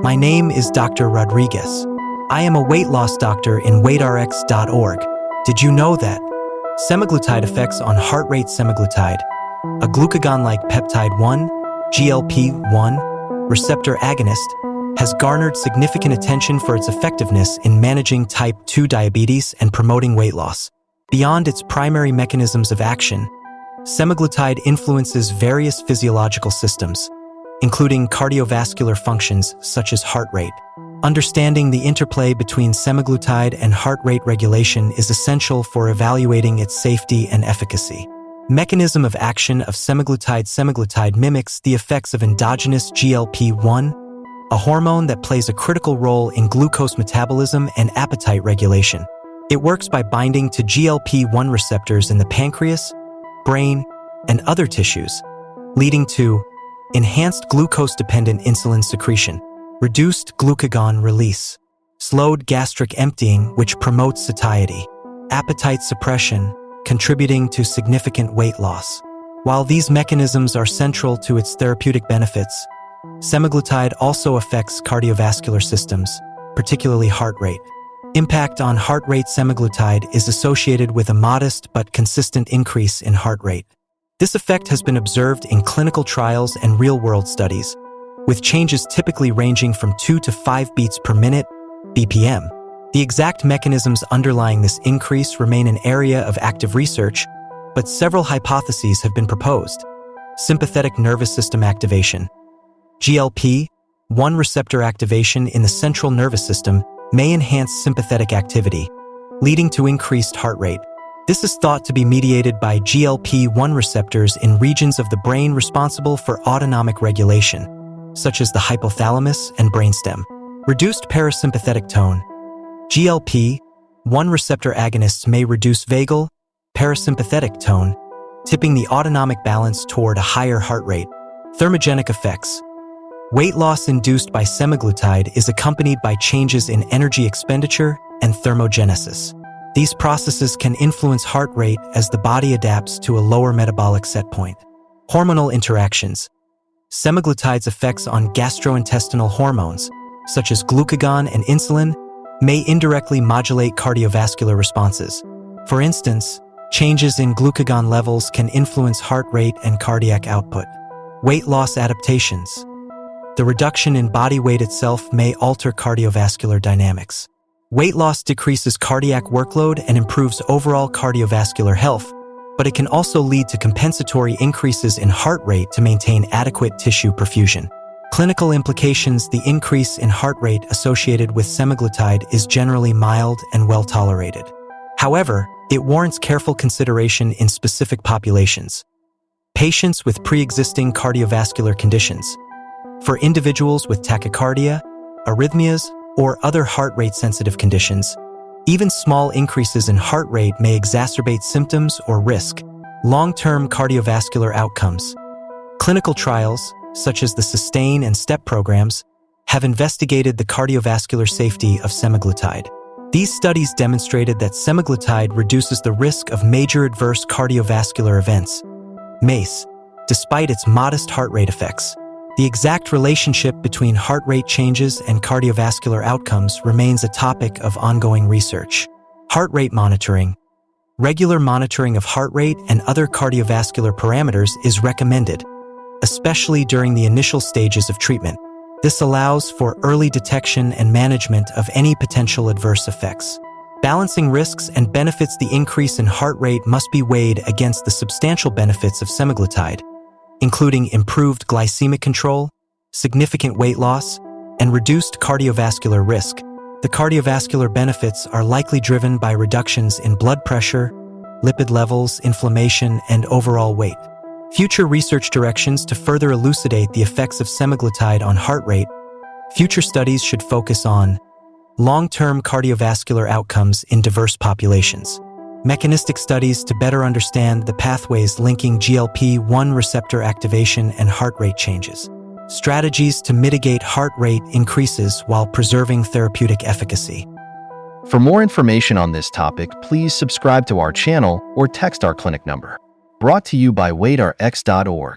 My name is Dr. Rodriguez. I am a weight loss doctor in weightrx.org. Did you know that semaglutide effects on heart rate? Semaglutide, a glucagon-like peptide 1, GLP-1, receptor agonist, has garnered significant attention for its effectiveness in managing type 2 diabetes and promoting weight loss. Beyond its primary mechanisms of action, semaglutide influences various physiological systems, including cardiovascular functions such as heart rate. Understanding the interplay between semaglutide and heart rate regulation is essential for evaluating its safety and efficacy. Mechanism of action of semaglutide. Semaglutide mimics the effects of endogenous GLP-1, a hormone that plays a critical role in glucose metabolism and appetite regulation. It works by binding to GLP-1 receptors in the pancreas, brain, and other tissues, leading to enhanced glucose-dependent insulin secretion, reduced glucagon release, slowed gastric emptying, which promotes satiety, appetite suppression, contributing to significant weight loss. While these mechanisms are central to its therapeutic benefits, semaglutide also affects cardiovascular systems, particularly heart rate. Impact on heart rate. Semaglutide is associated with a modest but consistent increase in heart rate. This effect has been observed in clinical trials and real-world studies, with changes typically ranging from 2 to 5 beats per minute, BPM. The exact mechanisms underlying this increase remain an area of active research, but several hypotheses have been proposed. Sympathetic nervous system activation. GLP-1 receptor activation in the central nervous system may enhance sympathetic activity, leading to increased heart rate. This is thought to be mediated by GLP-1 receptors in regions of the brain responsible for autonomic regulation, such as the hypothalamus and brainstem. Reduced parasympathetic tone. GLP-1 receptor agonists may reduce vagal, parasympathetic tone, tipping the autonomic balance toward a higher heart rate. Thermogenic effects. Weight loss induced by semaglutide is accompanied by changes in energy expenditure and thermogenesis. These processes can influence heart rate as the body adapts to a lower metabolic set point. Hormonal interactions. Semaglutide's effects on gastrointestinal hormones, such as glucagon and insulin, may indirectly modulate cardiovascular responses. For instance, changes in glucagon levels can influence heart rate and cardiac output. Weight loss adaptations. The reduction in body weight itself may alter cardiovascular dynamics. Weight loss decreases cardiac workload and improves overall cardiovascular health, but it can also lead to compensatory increases in heart rate to maintain adequate tissue perfusion. Clinical implications. The increase in heart rate associated with semaglutide is generally mild and well tolerated. However, it warrants careful consideration in specific populations. Patients with pre-existing cardiovascular conditions. For individuals with tachycardia, arrhythmias, or other heart rate-sensitive conditions, even small increases in heart rate may exacerbate symptoms or risk long-term cardiovascular outcomes. Clinical trials, such as the SUSTAIN and STEP programs, have investigated the cardiovascular safety of semaglutide. These studies demonstrated that semaglutide reduces the risk of major adverse cardiovascular events, MACE, despite its modest heart rate effects. The exact relationship between heart rate changes and cardiovascular outcomes remains a topic of ongoing research. Heart rate monitoring. Regular monitoring of heart rate and other cardiovascular parameters is recommended, especially during the initial stages of treatment. This allows for early detection and management of any potential adverse effects. Balancing risks and benefits. The increase in heart rate must be weighed against the substantial benefits of semaglutide, including improved glycemic control, significant weight loss, and reduced cardiovascular risk. The cardiovascular benefits are likely driven by reductions in blood pressure, lipid levels, inflammation, and overall weight. Future research directions. To further elucidate the effects of semaglutide on heart rate, future studies should focus on long-term cardiovascular outcomes in diverse populations. Mechanistic studies to better understand the pathways linking GLP-1 receptor activation and heart rate changes. Strategies to mitigate heart rate increases while preserving therapeutic efficacy. For more information on this topic, please subscribe to our channel or text our clinic number. Brought to you by weightrx.org.